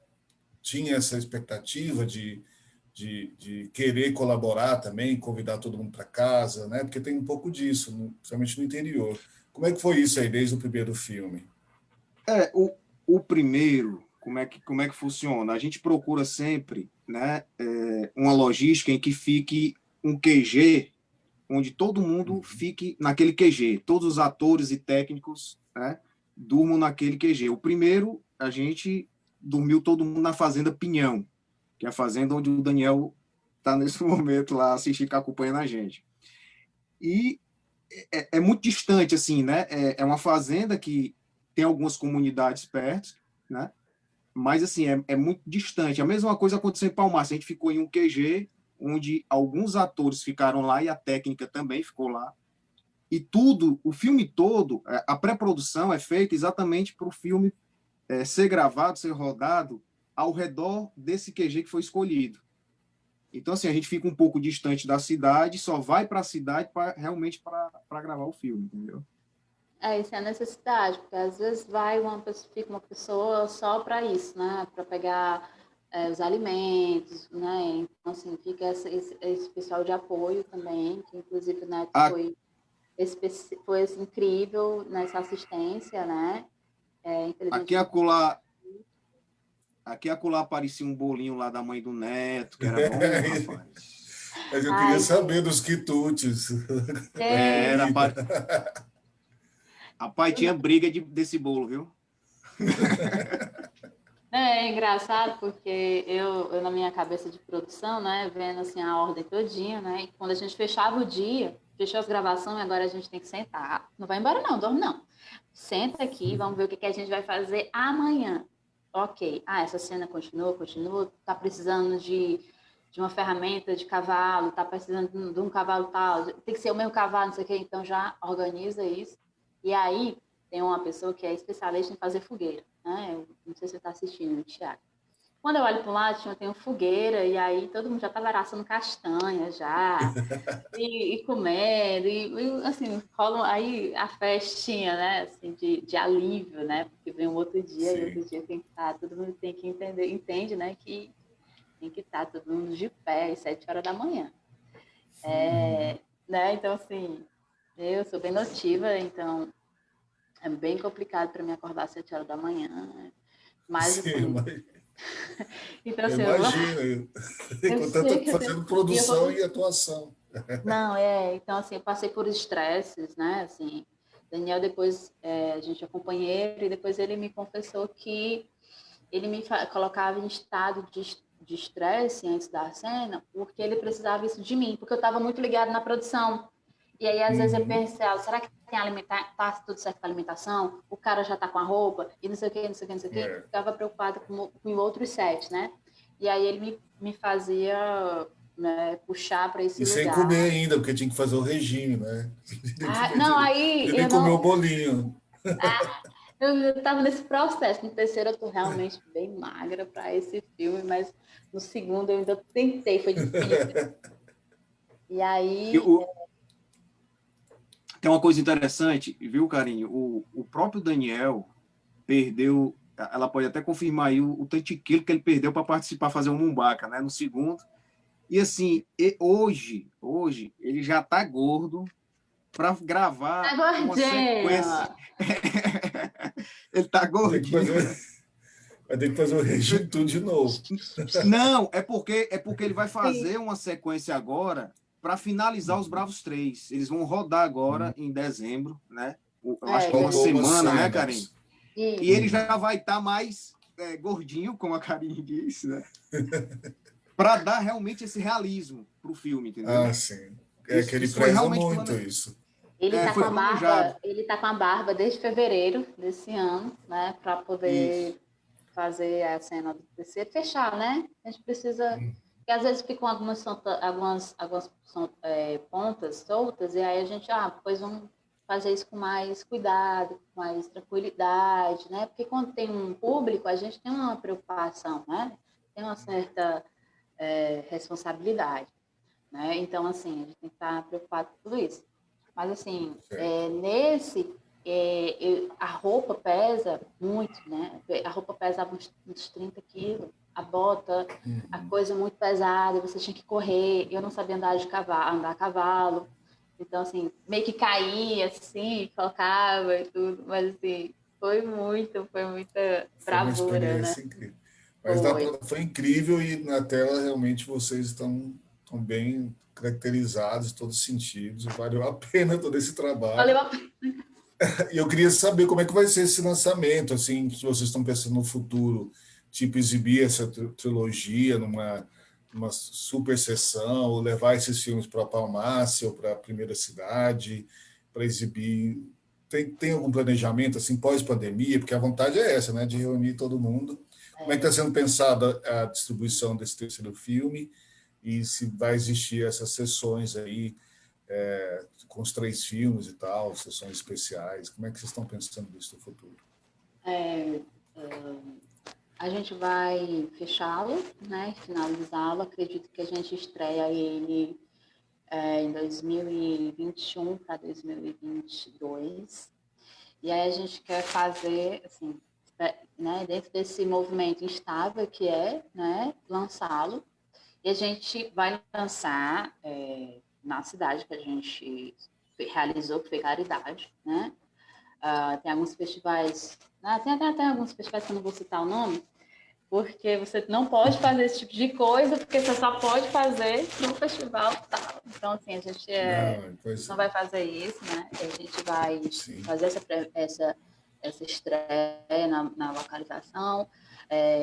tinha essa expectativa de querer colaborar também, convidar todo mundo para casa, né? Porque tem um pouco disso, principalmente no interior. Como é que foi isso aí desde o primeiro filme? É, o primeiro, como é que funciona? A gente procura sempre, né, uma logística em que fique um QG, onde todo mundo Uhum. fique naquele QG, todos os atores e técnicos, né, durmam naquele QG. O primeiro, a gente dormiu todo mundo na Fazenda Pinhão, que é a fazenda onde o Daniel está nesse momento lá assistindo, acompanhando a gente. E é muito distante, assim, né? É uma fazenda que tem algumas comunidades perto, né? Mas, assim, é muito distante. A mesma coisa aconteceu em Palmares. A gente ficou em um QG, onde alguns atores ficaram lá e a técnica também ficou lá. E tudo, o filme todo, a pré-produção é feita exatamente para o filme ser gravado, ser rodado ao redor desse QG que foi escolhido. Então, assim, a gente fica um pouco distante da cidade, só vai para a cidade realmente para gravar o filme, entendeu? Isso é a necessidade, porque às vezes fica uma pessoa só para isso, né? Para pegar os alimentos, né? Então, assim, fica esse pessoal de apoio também, que inclusive, né, A, foi incrível nessa assistência, né? aqui Infelizmente não pôde. acolá, aqui acolá aparecia um bolinho lá da mãe do Neto, que era bom, rapaz. Mas eu queria Ai, saber dos quitutes, da Era, gente, comida. rapaz, tinha briga desse bolo, viu? é engraçado porque eu, na minha cabeça de produção, né, vendo assim a ordem todinha, né, e quando a gente fechava o dia, fechou as gravações, agora a gente tem que sentar. Não vai embora não, dorme não. Senta aqui, vamos ver o que que a gente vai fazer amanhã. Ok. Essa cena continua, tá precisando de uma ferramenta de cavalo, tá precisando de um cavalo tal, tem que ser o mesmo cavalo, não sei o quê, então já organiza isso. E aí, tem uma pessoa que é especialista em fazer fogueira, né? Eu não sei se você está assistindo, o Thiago. Quando eu olho para um lado, tem uma fogueira, e aí todo mundo já estava assando castanha já, e comendo, assim, rola aí a festinha, né? Assim, de alívio, né? Porque vem um outro dia, e outro Sim. dia tem que estar, todo mundo tem que entender, entende, né? Que tem que estar todo mundo de pé às 7 horas da manhã. Uhum. Né? Então, assim, eu sou bem notiva, então é bem complicado para mim acordar às 7 horas da manhã. Né? Mas, Sim, assim, mas então, eu assim, imagino. eu Enquanto eu sei estou que eu tenho. fazendo E eu produção vou. e atuação. Não, então, assim, eu passei por estresses, né? Assim, Daniel, depois, a gente é companheiro, e depois ele me confessou que ele me colocava em estado de estresse antes da cena, porque ele precisava isso de mim, porque eu estava muito ligado na produção. E aí, às vezes, eu pensava, será que tem tá tudo certo com a alimentação? O cara já tá com a roupa e não sei o quê, não sei o quê, não sei o quê. É. Ficava preocupada com outros sets, né? E aí ele me fazia, né, puxar para esse E sem lugar. comer ainda, porque tinha que fazer o regime, né? Ah, não, aí Ele nem eu comeu o não. bolinho. Eu estava nesse processo. No terceiro, eu tô realmente bem magra para esse filme, mas no segundo eu ainda tentei, foi difícil. E E aí. tem uma coisa interessante, viu, Carinho? O próprio Daniel perdeu, ela pode até confirmar aí o tanto de quilo que ele perdeu para participar, fazer um Mumbaca, né, no segundo. E assim, hoje, ele já tá gordo para Tá gravar uma sequência. gordinho! Ele tá Vai ter que gordinho. fazer, vai ter que fazer o regime tudo de novo. Não, é porque ele vai Sim. fazer uma sequência agora para finalizar os Bravos 3. Eles vão rodar agora em dezembro, né? Eu acho que uma Faltou umas semana, né, Karim? cenas. E ele já vai estar mais gordinho, como a Karine disse, né? Para dar realmente esse realismo pro filme, entendeu? Ah, sim. É que ele Isso foi preza realmente muito isso. foi planejado. Ele tá com a barba desde fevereiro desse ano, né? Para poder Isso. fazer a cena do terceiro, fechar, né? A gente precisa. Porque às vezes ficam algumas pontas soltas, e aí a gente, depois vamos fazer isso com mais cuidado, com mais tranquilidade, né? Porque quando tem um público, a gente tem uma preocupação, né? Tem uma certa responsabilidade, né? Então, assim, a gente tem que estar preocupado com tudo isso. Mas, assim, a roupa pesa muito, né? A roupa pesa uns 30 quilos, a bota, a coisa muito pesada, você tinha que correr. Eu não sabia andar a cavalo. Então, assim, meio que caía, assim, colocava e tudo. Mas, assim, foi muita Foi uma bravura, né? experiência incrível. Mas Foi. foi incrível e na tela realmente vocês estão bem caracterizados em todos os sentidos. Valeu a pena todo esse trabalho. Valeu a pena. E eu queria saber como é que vai ser esse lançamento, assim, se vocês estão pensando no futuro, tipo, exibir essa trilogia numa super sessão, ou levar esses filmes para a Palmácia ou para a Primeira Cidade, para exibir. Tem algum planejamento, assim, pós-pandemia? Porque a vontade é essa, né, de reunir todo mundo. Como é que está sendo pensada a distribuição desse terceiro filme e se vai existir essas sessões aí com os 3 filmes e tal, sessões especiais? Como é que vocês estão pensando nisso no futuro? A gente vai fechá-lo, né? Finalizá-lo. Acredito que a gente estreia ele em 2021 para 2022. E aí a gente quer fazer, assim, né, dentro desse movimento instável que é, né, lançá-lo. E a gente vai lançar na cidade que a gente realizou, que foi Caridade, né? Tem alguns festivais, né? Tem até alguns festivais que eu não vou citar o nome, porque você não pode fazer esse tipo de coisa, porque você só pode fazer no festival tal. Então, assim, a gente Não, pois não é. vai fazer isso, né? A gente vai Sim. fazer essa estreia na localização.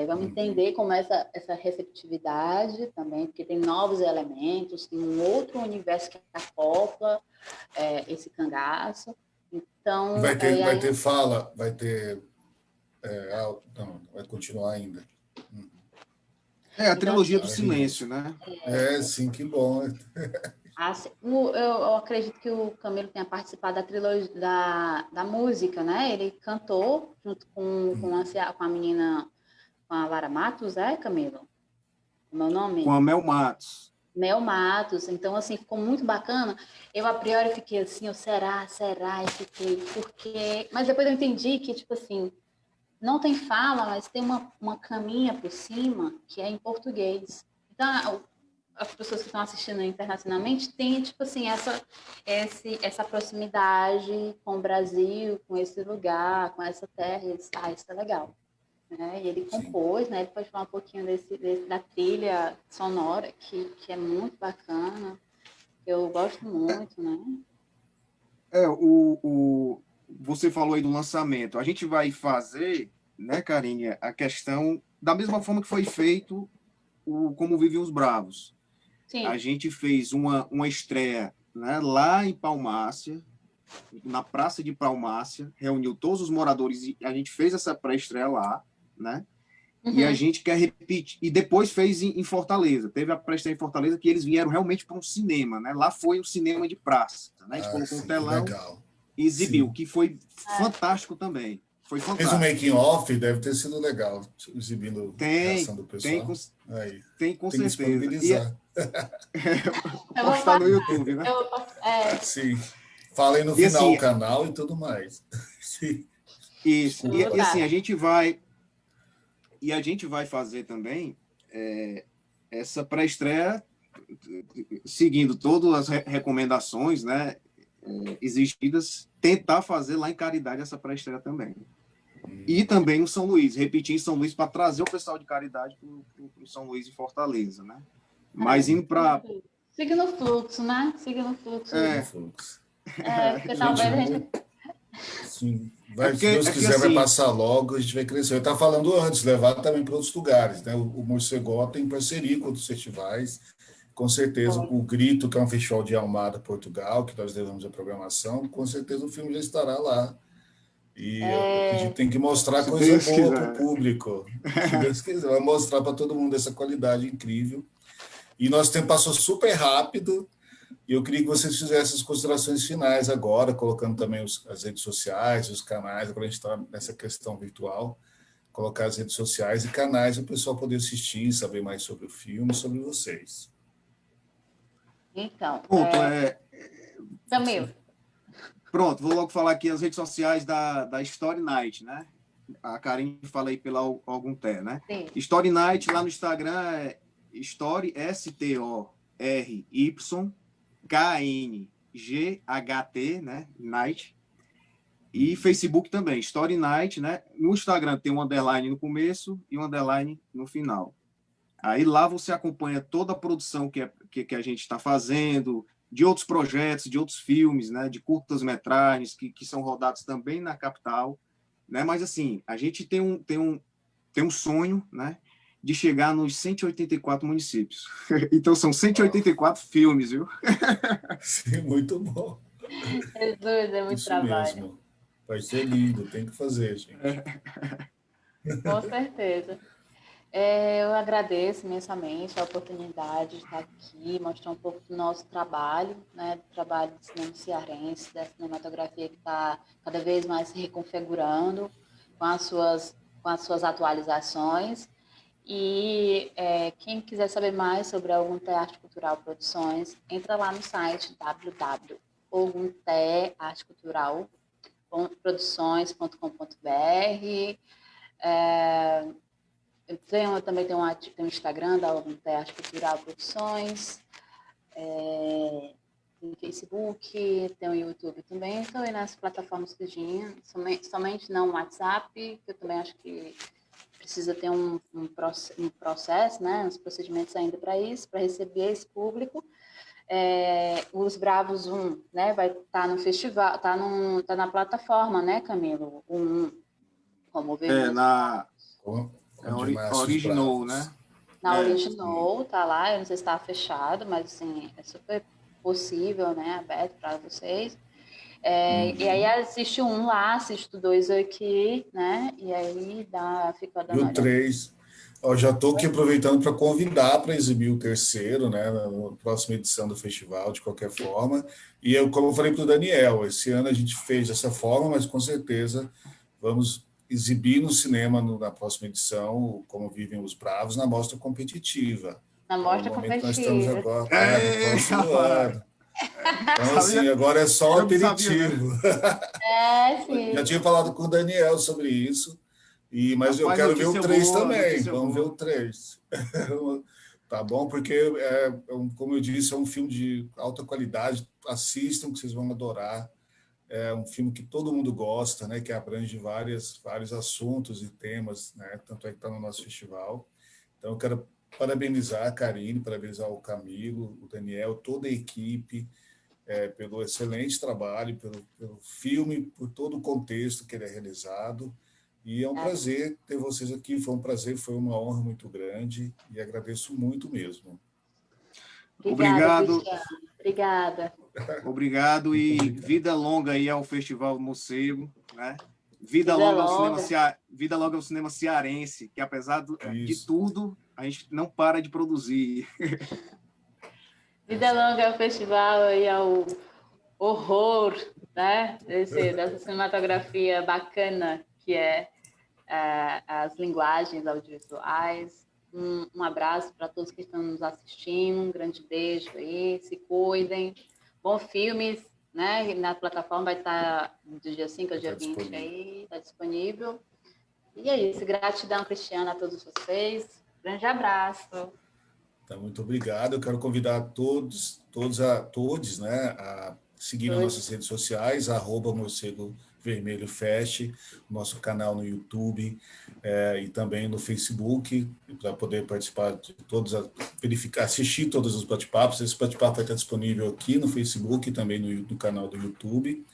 Vamos entender como essa receptividade também, porque tem novos elementos, tem um outro universo que acopla esse cangaço. E Então, vai ter fala, vai ter. Não, vai continuar ainda. A então trilogia assim, do silêncio, né? Sim, que bom. eu acredito que o Camilo tenha participado da trilogia da música, né? Ele cantou junto com a menina, com a Lara Matos, Camilo? O meu Com nome? a Mel Matos. Mel Matos. Então, assim, ficou muito bacana. Eu, a priori, fiquei assim, será? E fiquei, porque... Mas depois eu entendi que, tipo assim, não tem fala, mas tem uma caminha por cima que é em português. Então, as pessoas que estão assistindo internacionalmente têm, tipo assim, essa proximidade com o Brasil, com esse lugar, com essa terra. E isso é legal. Né? E ele Sim. compôs, né? Ele pode falar um pouquinho da trilha sonora, que é muito bacana, que eu gosto muito, né? Você falou aí do lançamento. A gente vai fazer, né, Carinha, a questão da mesma forma que foi feito Como Vivem os Bravos. A Sim. gente fez uma estreia né, lá em Palmácia, na Praça de Palmácia, reuniu todos os moradores e a gente fez essa pré-estreia lá, né? E a gente quer repetir. E depois fez em Fortaleza. Teve a pré-estreia em Fortaleza que eles vieram realmente para um cinema, né? Lá foi um cinema de praça, né? A gente colocou um Sim, que telão legal. e exibiu, Sim. que foi fantástico também. Foi Fez um fantástico. making off, deve ter sido legal, exibindo a Tem, reação do tem, pessoal. Aí, tem com tem que certeza. E disponibilizar. Eu vou postar no passar. YouTube, né? Eu vou passar. Sim. Falem no E final assim, o canal e tudo mais. Sim. isso. Eu vou Desculpa. E assim, botar. a gente vai fazer também essa pré-estreia seguindo todas as recomendações, né, exigidas, tentar fazer lá em Caridade essa pré-estreia também. E também no São Luís, repetir em São Luís para trazer o pessoal de Caridade para o São Luís e Fortaleza, né? Mas indo para... Siga no fluxo, né? Siga no fluxo. Porque Gente, talvez a gente... sim. Se Deus porque quiser, vai assim, passar logo, a gente vai crescer. Eu estava falando antes, levar também para outros lugares, né? O Morcegó tem parceria com outros festivais. Com certeza, o Grito, que é um festival de Almada, Portugal, que nós levamos a programação, com certeza o filme já estará lá. E a gente tem que mostrar se coisa Deus boa para o quiser. público. Se Deus quiser, vai mostrar para todo mundo essa qualidade incrível. E nosso tempo passou super rápido. E eu queria que vocês fizessem as considerações finais agora, colocando também as redes sociais, os canais. Agora a gente está nessa questão virtual. Colocar as redes sociais e canais para o pessoal poder assistir, saber mais sobre o filme, sobre vocês. Então, Pronto, Camilo. Pronto, vou logo falar aqui as redes sociais da Story Night, né? A Karine fala aí pela Algum Té, né? Sim. Story Night lá no Instagram é Story, STORYKNGHT, né? Night. E Facebook também, Story Night, né? No Instagram tem um underline no começo e um underline no final. Aí lá você acompanha toda a produção que a gente está fazendo, de outros projetos, de outros filmes, né? De curtas-metragens que são rodados também na capital, né? Mas assim, a gente tem um sonho, né? De chegar nos 184 municípios. Então são 184 filmes, viu? Sim, muito bom. Jesus, é muito Isso trabalho. mesmo. Vai ser lindo, tem que fazer, gente. Com certeza. Eu agradeço imensamente a oportunidade de estar aqui, mostrar um pouco do nosso trabalho, né, do trabalho do cinema cearense, da cinematografia que está cada vez mais se reconfigurando com as suas atualizações. E quem quiser saber mais sobre Algum Té Arte Cultural Produções, entra lá no site www.algumteartecultural.produções.com.br. Eu também tenho um Instagram da Algum Té Arte Cultural Produções, tem Facebook, tem o YouTube também, estou aí nas plataformas que tinha, somente não o WhatsApp, que eu também acho que precisa ter um processo, né, uns procedimentos ainda para isso, para receber esse público. Os Bravos 1, né, vai estar no festival, tá na plataforma, né, Camilo? Como ver Onde Original, Bravos. né? na Original, tá lá, eu não sei se está fechado, mas assim, é super possível, né, aberto para vocês. E aí assiste um lá, assiste dois aqui, né, e aí fica E dando o uma olhada. 3, já estou aqui aproveitando para convidar para exibir o terceiro, né, na próxima edição do festival, de qualquer forma. E como eu falei para o Daniel, esse ano a gente fez dessa forma, mas com certeza vamos exibir no cinema na próxima edição, Como Vivem os Bravos, na mostra competitiva. Na Então, no mostra momento que nós estamos competitiva. agora, no próximo ano. Então, assim, Sabia? agora é só Eu não sabia, né? aperitivo. Já Sim. tinha falado com o Daniel sobre isso, mas eu Rapaz, quero ver o 3 também. notícia Vamos ver boa. o 3. Tá bom? Porque, como eu disse, é um filme de alta qualidade. Assistam, que vocês vão adorar. É um filme que todo mundo gosta, né? Que abrange vários assuntos e temas, né? Tanto é que está no nosso festival. Então, eu quero parabenizar a Karine, parabenizar o Camilo, o Daniel, toda a equipe, pelo excelente trabalho, pelo filme, por todo o contexto que ele é realizado. E é um prazer ter vocês aqui. Foi um prazer, foi uma honra muito grande e agradeço muito mesmo. Obrigado. Obrigada. Obrigado e vida longa aí ao Festival Morcego, né? Vida longa ao cinema cearense, que apesar de tudo, a gente não para de produzir. Vida longa ao festival e ao horror, né? Dessa cinematografia bacana que é as linguagens audiovisuais. Um abraço para todos que estão nos assistindo, um grande beijo aí, se cuidem. Bons filmes, né? Na plataforma vai estar do dia 5 ao dia 20 aí, está disponível. E é isso, gratidão, Cristiana, a todos vocês. Grande abraço. Então, muito obrigado. Eu quero convidar todos, né, a seguir nas nossas redes sociais, @Morcego Vermelho Fest, nosso canal no YouTube e também no Facebook, para poder participar de todos, verificar, assistir todos os bate-papos. Esse bate-papo vai estar disponível aqui no Facebook e também no canal do YouTube.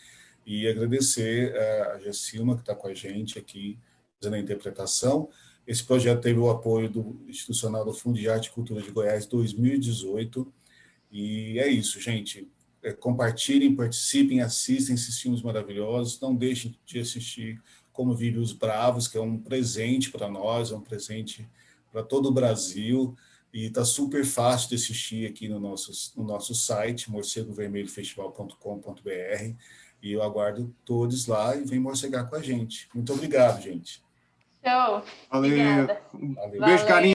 E agradecer a Gessilma, que está com a gente aqui, fazendo a interpretação. Esse projeto teve o apoio institucional do Fundo de Arte e Cultura de Goiás 2018. E é isso, gente. Compartilhem, participem, assistem esses filmes maravilhosos. Não deixem de assistir Como Vivem os Bravos, que é um presente para nós, é um presente para todo o Brasil. E está super fácil de assistir aqui no nosso site, morcegovermelhofestival.com.br. E eu aguardo todos lá e vem morcegar com a gente. Muito obrigado, gente. Show. Valeu. Obrigada. Beijo, carinho.